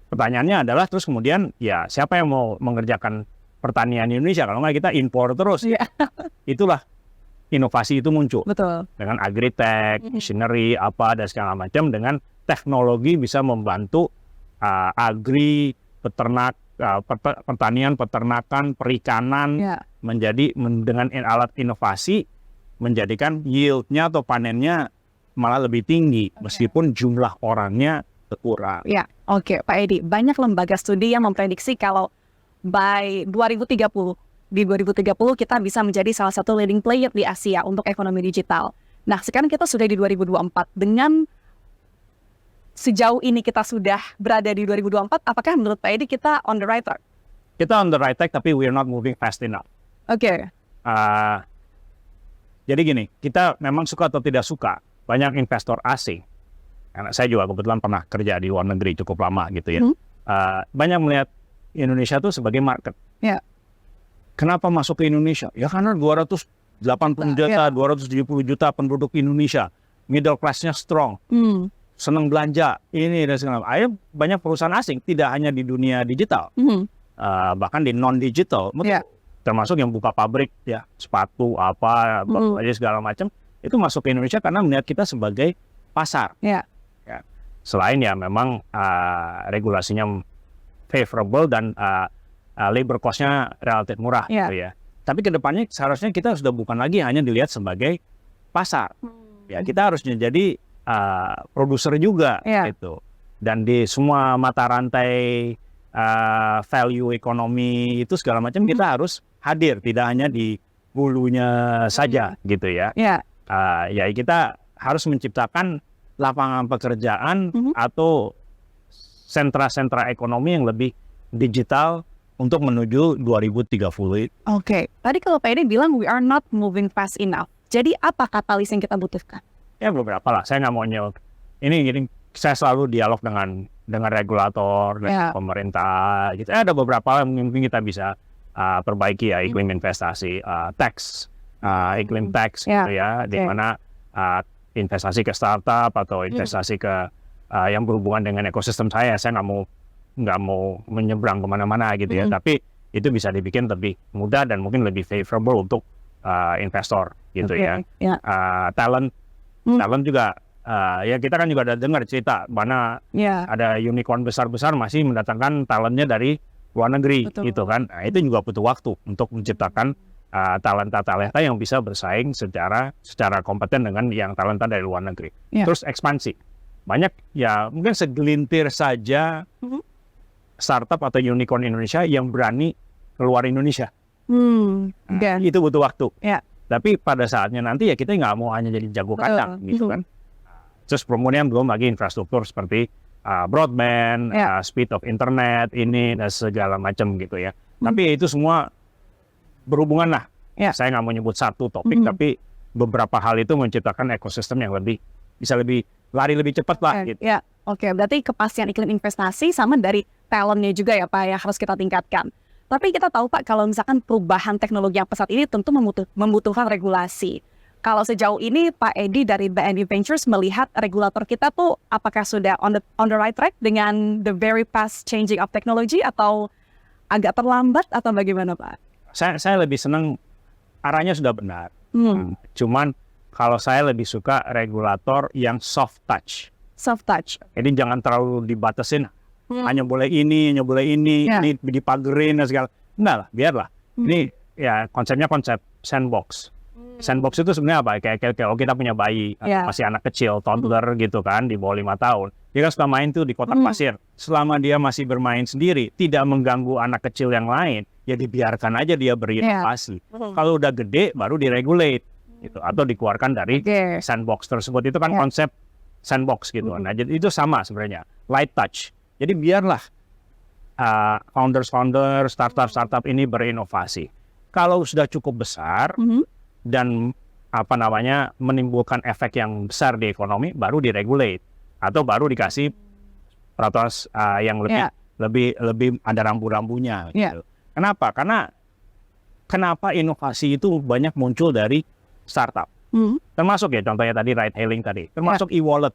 pertanyaannya adalah terus kemudian ya siapa yang mau mengerjakan pertanian Indonesia. Kalau nggak kita impor terus. Iya. Itulah inovasi itu muncul. Betul. Dengan agritech, machinery, apa dan segala macam, dengan teknologi bisa membantu agri, peternak, pertanian, peternakan, perikanan Ya. menjadi dengan alat inovasi menjadikan yield-nya atau panennya malah lebih tinggi meskipun jumlah orangnya berkurang. Ya, oke Pak Edi. Banyak lembaga studi yang memprediksi kalau by 2030, di 2030 kita bisa menjadi salah satu leading player di Asia untuk ekonomi digital. Nah, sekarang kita sudah di 2024. Dengan sejauh ini kita sudah berada di 2024, apakah menurut Pak Edi kita on the right track? Kita on the right track tapi we're not moving fast enough. Oke. Jadi gini, kita memang suka atau tidak suka, banyak investor asing. Karena saya juga kebetulan pernah kerja di luar negeri cukup lama gitu ya. Banyak melihat Indonesia itu sebagai market. Ya. Kenapa masuk ke Indonesia? Ya karena 280 juta, 270 juta penduduk Indonesia. Middle class-nya strong. Senang belanja. Ini dan segala macam. Ayo banyak perusahaan asing, tidak hanya di dunia digital. Bahkan di non-digital. Ya. Termasuk yang buka pabrik ya, sepatu, apa, aja segala macam. Itu masuk ke Indonesia karena melihat kita sebagai pasar. Ya. Ya. Selain ya memang regulasinya favorable dan labor cost-nya relatif murah gitu ya. Tapi kedepannya seharusnya kita sudah bukan lagi hanya dilihat sebagai pasar. Ya, kita harus jadi produser juga gitu. Dan di semua mata rantai value ekonomi itu segala macam kita harus hadir, tidak hanya di hulunya saja gitu ya. Ya kita harus menciptakan lapangan pekerjaan atau sentra-sentra ekonomi yang lebih digital untuk menuju 2030. Oke. Tadi kalau Pak Edi bilang we are not moving fast enough. Jadi apa katalis yang kita butuhkan? Ya beberapa lah. Saya nggak mau ini saya selalu dialog dengan regulator, dengan pemerintah. Gitu. Ada beberapa yang mungkin kita bisa perbaiki ya, iklim investasi, tax, iklim tax gitu ya, di mana investasi ke startup atau investasi ke yang berhubungan dengan ekosistem saya nggak mau menyeberang kemana-mana gitu ya, tapi itu bisa dibikin lebih mudah dan mungkin lebih favorable untuk investor gitu ya. Talent juga ya kita kan juga ada dengar cerita mana ada unicorn besar-besar masih mendatangkan talentnya dari luar negeri gitu kan. Nah, itu juga butuh waktu untuk menciptakan talenta-talenta yang bisa bersaing secara kompeten dengan yang talenta dari luar negeri. Terus ekspansi. Banyak ya mungkin segelintir saja startup atau unicorn Indonesia yang berani keluar Indonesia. Itu butuh waktu. Tapi pada saatnya nanti ya kita nggak mau hanya jadi jago kacang gitu kan. Terus kemudian belum lagi infrastruktur seperti broadband, speed of internet, ini dan segala macam gitu ya. Tapi itu semua berhubungan lah. Saya nggak mau nyebut satu topik, tapi beberapa hal itu menciptakan ekosistem yang bisa lari lebih cepat lah. Gitu. Oke, berarti kepastian iklim investasi sama dari talentnya juga ya Pak yang harus kita tingkatkan. Tapi kita tahu Pak kalau misalkan perubahan teknologi yang pesat ini tentu membutuhkan regulasi. Kalau sejauh ini Pak Edi dari BNI Ventures melihat regulator kita tuh apakah sudah on the right track dengan the very fast changing of technology atau agak terlambat atau bagaimana Pak? Saya lebih senang arahnya sudah benar. Cuman kalau saya lebih suka regulator yang soft touch. Soft touch. Jadi jangan terlalu dibatasin. Hanya boleh ini, ini dipagerin dan segala. Enggak lah, biarlah. Ini ya konsepnya konsep sandbox. Sandbox itu sebenarnya apa? Kayak kita punya bayi, masih anak kecil, toddler gitu kan, di bawah 5 tahun. Dia kan suka main tuh di kotak pasir. Selama dia masih bermain sendiri, tidak mengganggu anak kecil yang lain, ya dibiarkan aja dia berinovasi. Kalau udah gede, baru diregulate. Gitu, atau dikeluarkan dari sandbox tersebut. Itu kan konsep sandbox gitu. Nah, jadi itu sama sebenarnya. Light touch. Jadi biarlah founder, startup ini berinovasi. Kalau sudah cukup besar, dan menimbulkan efek yang besar di ekonomi, baru diregulate atau baru dikasih peraturan yang lebih ada rambu-rambunya. Gitu. Kenapa? Karena kenapa inovasi itu banyak muncul dari startup, termasuk ya contohnya tadi ride hailing tadi, termasuk e-wallet.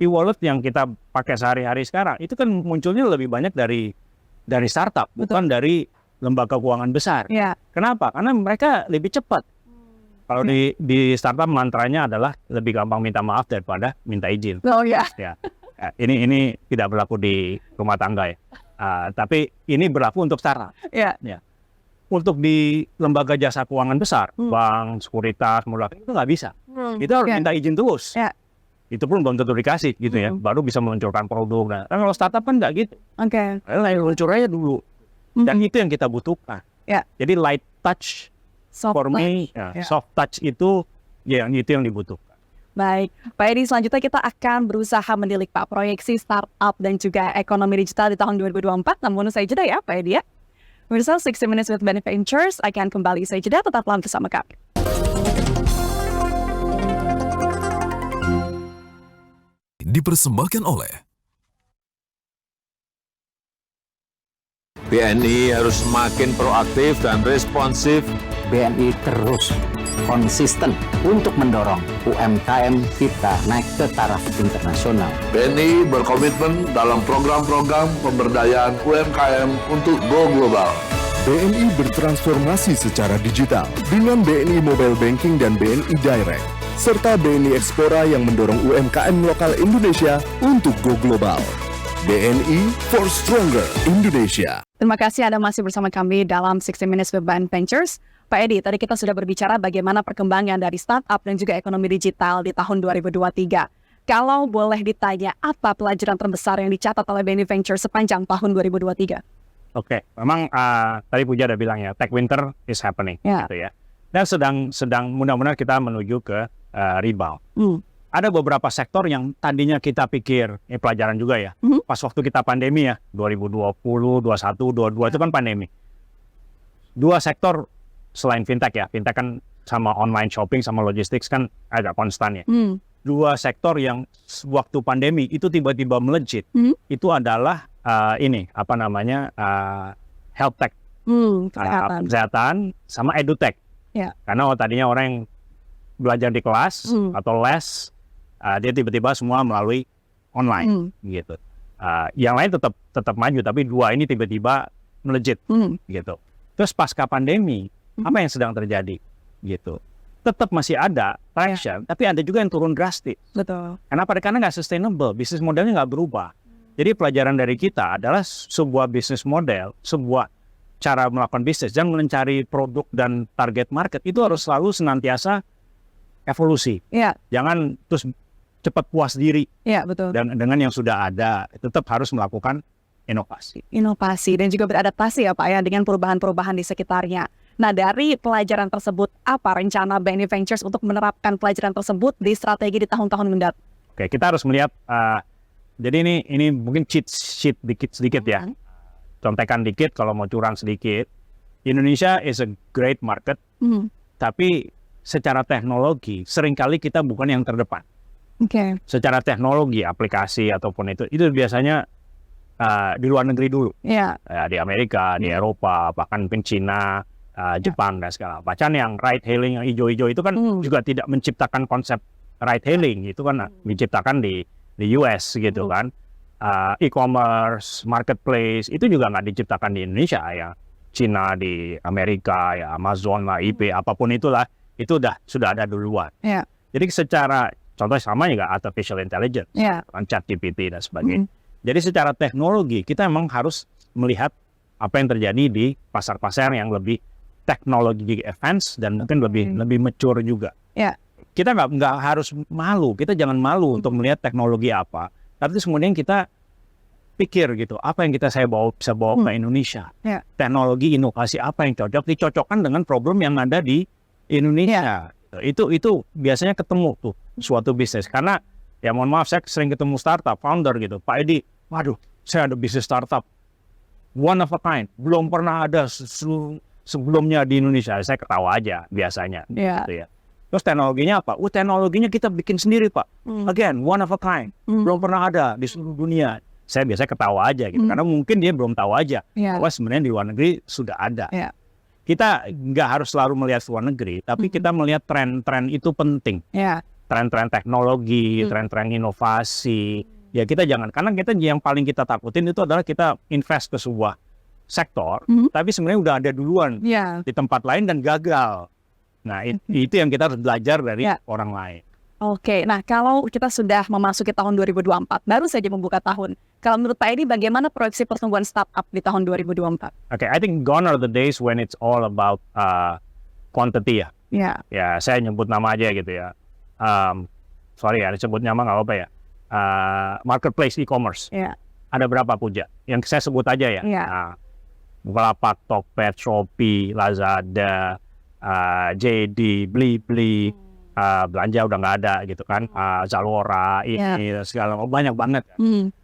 E-wallet yang kita pakai sehari-hari sekarang itu kan munculnya lebih banyak dari startup, bukan dari lembaga keuangan besar. Ya. Kenapa? Karena mereka lebih cepat. Kalau di startup mantranya adalah lebih gampang minta maaf daripada minta izin. Oh ya. Ya, ini tidak berlaku di rumah tangga ya. Tapi ini berlaku untuk startup. Ya. Untuk di lembaga jasa keuangan besar, bank, sekuritas, modal itu nggak bisa. Itu harus minta izin terus. Ya. Itu pun belum tentu dikasih gitu ya. Baru bisa meluncurkan produk. Nah, kalau startup kan nggak gitu. Oke. Luncur aja dulu. Dan itu yang kita butuhkan. Ya. Jadi light touch Soft for me, soft touch itu yang dibutuhkan. Baik, Pak Edi, selanjutnya kita akan berusaha menilik Pak proyeksi startup dan juga ekonomi digital di tahun 2024. Namun saya jeda ya Pak Edi ya. Pemirsa 60 Minutes with Ben Ventures akan kembali saya jeda, tetaplah bersama kami. Dipersembahkan oleh BNI harus semakin proaktif dan responsif. BNI terus konsisten untuk mendorong UMKM kita naik ke taraf internasional. BNI berkomitmen dalam program-program pemberdayaan UMKM untuk go global. BNI bertransformasi secara digital dengan BNI Mobile Banking dan BNI Direct, serta BNI Explora yang mendorong UMKM lokal Indonesia untuk go global. BNI for Stronger Indonesia. Terima kasih Anda masih bersama kami dalam 60 Minutes with Ben Ventures. Pak Edi, tadi kita sudah berbicara bagaimana perkembangan dari startup dan juga ekonomi digital di tahun 2023. Kalau boleh ditanya, apa pelajaran terbesar yang dicatat oleh BNI Ventures sepanjang tahun 2023? Oke, memang tadi Puja udah bilang ya, tech winter is happening, gitu ya. Dan sedang mudah-mudahan kita menuju ke rebound. Ada beberapa sektor yang tadinya kita pikir, ini pelajaran juga ya, pas waktu kita pandemi ya, 2020, 21, 22 itu kan pandemi. Dua sektor selain fintech ya, fintech kan sama online shopping sama logistics kan agak konstan ya. Dua sektor yang waktu pandemi itu tiba-tiba melejit, itu adalah health tech, kesehatan sama edutech. Ya. Karena tadinya orang yang belajar di kelas atau les, dia tiba-tiba semua melalui online gitu. Yang lain tetap maju, tapi dua ini tiba-tiba melejit gitu. Terus pasca pandemi, apa yang sedang terjadi gitu? Tetap masih ada traction, tapi ada juga yang turun drastis. Betul. Kenapa? Karena nggak sustainable, bisnis modelnya nggak berubah. Jadi pelajaran dari kita adalah sebuah bisnis model, sebuah cara melakukan bisnis dan mencari produk dan target market itu harus selalu senantiasa evolusi. Ya. Jangan terus cepat puas diri. Ya, betul. Dan dengan yang sudah ada, tetap harus melakukan inovasi. Inovasi dan juga beradaptasi ya Pak ya dengan perubahan-perubahan di sekitarnya. Nah, dari pelajaran tersebut, apa rencana BNI Ventures untuk menerapkan pelajaran tersebut di strategi di tahun-tahun mendatang? Oke, kita harus melihat, jadi ini mungkin cheat sheet sedikit ya. Contekan dikit kalau mau curang sedikit. Indonesia is a great market, tapi secara teknologi seringkali kita bukan yang terdepan. Oke. Secara teknologi, aplikasi ataupun itu biasanya di luar negeri dulu. Ya. Di Amerika, di Eropa, bahkan mungkin Cina, Jepang dan segala macam. Yang ride hailing yang hijau-hijau itu kan juga tidak menciptakan konsep ride hailing, itu kan diciptakan di US gitu kan. E-commerce, marketplace itu juga nggak diciptakan di Indonesia ya. Cina di Amerika, ya Amazon lah, eBay, apapun itulah, itu sudah ada duluan. Ya. Jadi secara contoh sama juga artificial intelligence, kan ChatGPT dan sebagainya. Jadi secara teknologi kita memang harus melihat apa yang terjadi di pasar-pasar yang lebih teknologi advance dan mungkin lebih mature juga. Ya. Kita nggak harus malu, kita jangan malu untuk melihat teknologi apa. Tapi kemudian kita pikir gitu, apa yang bisa bawa ke Indonesia. Ya. Teknologi inovasi apa yang dicocokkan dengan problem yang ada di Indonesia. Itu biasanya ketemu tuh suatu bisnis. Karena ya mohon maaf, saya sering ketemu startup founder gitu, Pak Edi, waduh, saya ada bisnis startup one of a kind, belum pernah ada sebelumnya di Indonesia. Saya ketawa aja biasanya. Gitu ya. Terus teknologinya apa? Teknologinya kita bikin sendiri Pak. Again, one of a kind, belum pernah ada di seluruh dunia. Saya biasanya ketawa aja gitu, karena mungkin dia belum tahu aja bahwa sebenarnya di luar negeri sudah ada. Kita nggak harus selalu melihat luar negeri, tapi kita melihat tren-tren itu penting. Tren-tren teknologi, tren-tren inovasi. Ya kita jangan, karena kita yang paling kita takutin itu adalah kita invest ke sebuah sektor, Mhm. tapi sebenarnya udah ada duluan Ya. di tempat lain dan gagal. Nah, itu yang kita harus belajar dari Ya. orang lain. Oke, nah kalau kita sudah memasuki tahun 2024, baru saja membuka tahun. Kalau menurut Pak Edi, bagaimana proyeksi pertumbuhan startup di tahun 2024? Oke, I think gone are the days when it's all about quantity ya. Ya, Ya, saya nyebut nama aja gitu ya. Sorry ya, disebut nama nggak apa ya. Marketplace e-commerce. ya, Ada berapa Puja? Yang saya sebut aja ya. Iya. Nah, Bukalapak, Tokped, Shopee, Lazada, JD, Blibli, belanja udah nggak ada gitu kan. Zalora, ini segala banyak banget.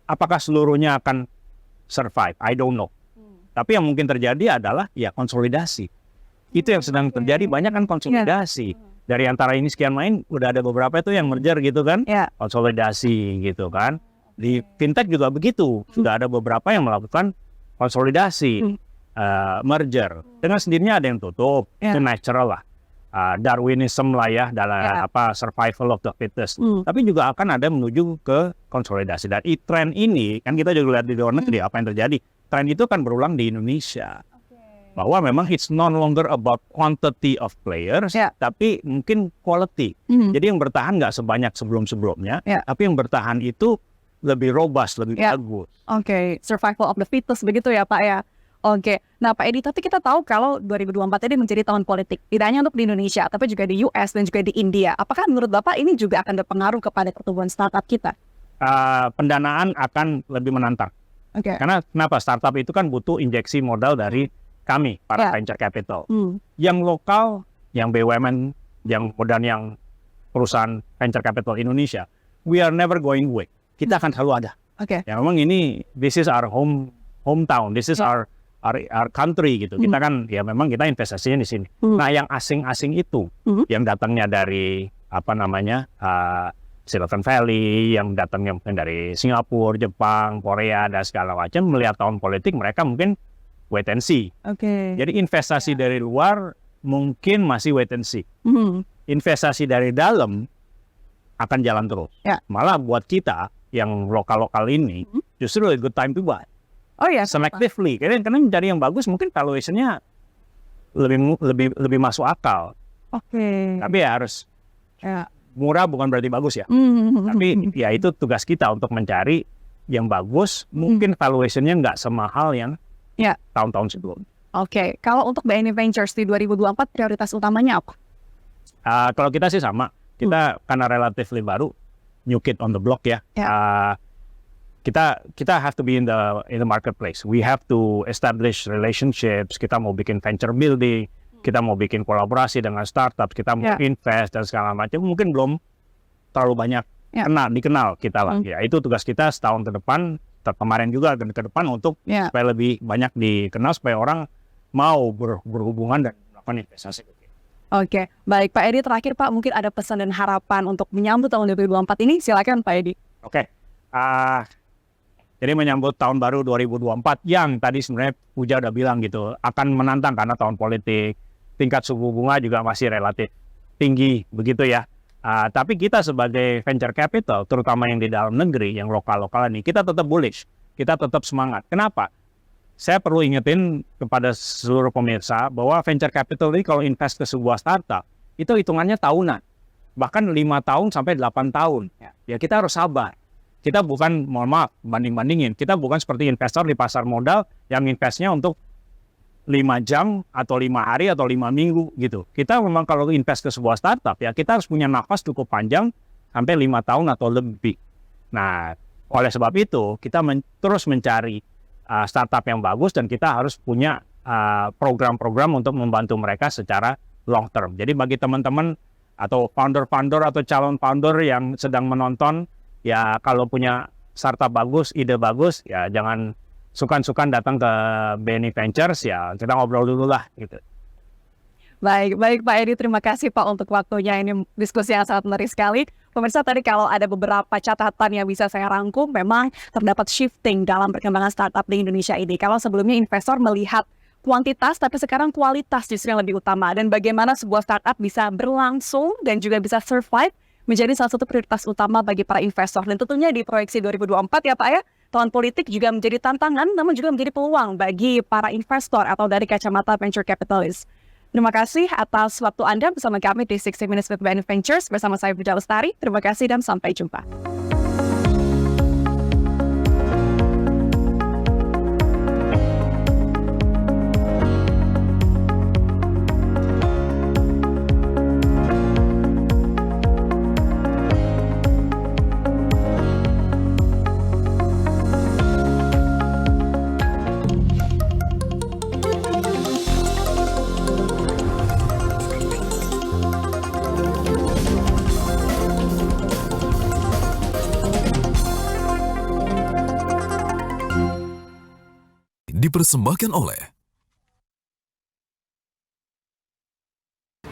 Apakah seluruhnya akan survive? I don't know. Tapi yang mungkin terjadi adalah ya konsolidasi. Itu yang sedang terjadi, banyak kan konsolidasi. Dari antara ini sekian main, udah ada beberapa itu yang merger gitu kan. ya, Konsolidasi gitu kan. Di fintech juga begitu. Sudah ada beberapa yang melakukan konsolidasi, merger. Dengan sendirinya ada yang tutup, itu natural lah. Darwinism lah ya, dalam survival of the fittest. Tapi juga akan ada menuju ke konsolidasi. Dan tren ini, kan kita juga lihat di luar negeri apa yang terjadi. Tren itu kan berulang di Indonesia. Bahwa memang it's no longer about quantity of players, tapi mungkin quality. Jadi yang bertahan nggak sebanyak sebelum-sebelumnya, tapi yang bertahan itu lebih robust, lebih bagus. Oke, survival of the fittest begitu ya Pak ya. Oke, nah Pak Edi, tapi kita tahu kalau 2024 ini menjadi tahun politik, tidak hanya untuk di Indonesia, tapi juga di US dan juga di India. Apakah menurut Bapak ini juga akan berpengaruh kepada pertumbuhan startup kita? Pendanaan akan lebih menantang. Oke. Karena kenapa? Startup itu kan butuh injeksi modal dari kami, para venture capital. Yang lokal, yang BUMN, yang dan yang perusahaan venture capital Indonesia, we are never going away. Kita akan selalu ada. Oke. Ya memang ini, this is our hometown, this is our country gitu. Kita kan ya memang kita investasinya di sini. Nah, yang asing-asing itu yang datangnya dari Silicon Valley, yang datangnya mungkin dari Singapura, Jepang, Korea dan segala macam, melihat tahun politik mereka mungkin wait and see. Oke. Jadi investasi dari luar mungkin masih wait and see. Investasi dari dalam akan jalan terus. Malah buat kita yang lokal-lokal ini justru a good time to buy. Oh ya. Selectively, karena mencari yang bagus mungkin valuation-nya lebih masuk akal. Oke. Tapi ya harus murah bukan berarti bagus ya. Tapi ya itu tugas kita untuk mencari yang bagus. Mungkin valuation-nya nggak semahal yang tahun-tahun sebelum. Oke, kalau untuk BNI Ventures di 2024 prioritas utamanya apa? Kalau kita sih sama. Kita karena relatif baru, new kid on the block ya. Kita have to be in the marketplace. We have to establish relationships. Kita mau bikin venture building, kita mau bikin kolaborasi dengan startup, kita mau invest dan segala macam. Mungkin belum terlalu banyak dikenal kita lah. Ya itu tugas kita setahun ke depan, kemarin juga ke depan untuk supaya lebih banyak dikenal, supaya orang mau berhubungan dan melakukan investasi. Oke, baik Pak Edi, terakhir Pak, mungkin ada pesan dan harapan untuk menyambut tahun 2024 ini, silakan Pak Edi. Oke, jadi menyambut tahun baru 2024 yang tadi sebenarnya Puja udah bilang gitu, akan menantang karena tahun politik, tingkat suku bunga juga masih relatif tinggi begitu ya. Tapi kita sebagai venture capital, terutama yang di dalam negeri, yang lokal-lokal ini, kita tetap bullish, kita tetap semangat. Kenapa? Saya perlu ingetin kepada seluruh pemirsa bahwa venture capital ini kalau invest ke sebuah startup, itu hitungannya tahunan. Bahkan 5 tahun sampai 8 tahun. Ya kita harus sabar. Kita bukan, mohon maaf, banding-bandingin. Kita bukan seperti investor di pasar modal yang investnya untuk 5 jam atau 5 hari atau 5 minggu gitu. Kita memang kalau invest ke sebuah startup, ya kita harus punya nafas cukup panjang sampai 5 tahun atau lebih. Nah, oleh sebab itu, kita terus mencari startup yang bagus dan kita harus punya program-program untuk membantu mereka secara long term. Jadi bagi teman-teman atau founder-founder atau calon founder yang sedang menonton, ya kalau punya startup bagus, ide bagus, ya jangan sukan-sukan datang ke BNI Ventures, ya kita ngobrol dulu lah gitu. Baik Pak Edi, terima kasih Pak untuk waktunya. Ini diskusi yang sangat menarik sekali. Pemirsa, tadi kalau ada beberapa catatan yang bisa saya rangkum, memang terdapat shifting dalam perkembangan startup di Indonesia ini. Kalau sebelumnya investor melihat kuantitas, tapi sekarang kualitas justru yang lebih utama. Dan bagaimana sebuah startup bisa berlangsung dan juga bisa survive menjadi salah satu prioritas utama bagi para investor. Dan tentunya di proyeksi 2024 ya Pak ya, Tahun politik juga menjadi tantangan, namun juga menjadi peluang bagi para investor atau dari kacamata venture capitalist. Terima kasih atas waktu Anda bersama kami di 60 Minutes with BNI Ventures bersama saya Puja Lestari. Terima kasih dan sampai jumpa. Dipersembahkan oleh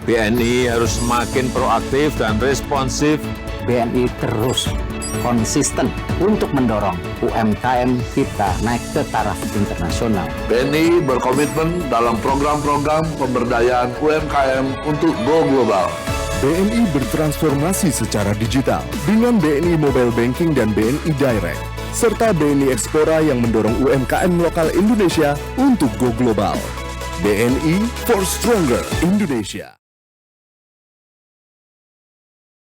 BNI harus semakin proaktif dan responsif. BNI terus konsisten untuk mendorong UMKM kita naik ke taraf internasional. BNI berkomitmen dalam program-program pemberdayaan UMKM untuk go global. BNI bertransformasi secara digital dengan BNI Mobile Banking dan BNI Direct, serta BNI Explora yang mendorong UMKM lokal Indonesia untuk go global. BNI for Stronger Indonesia.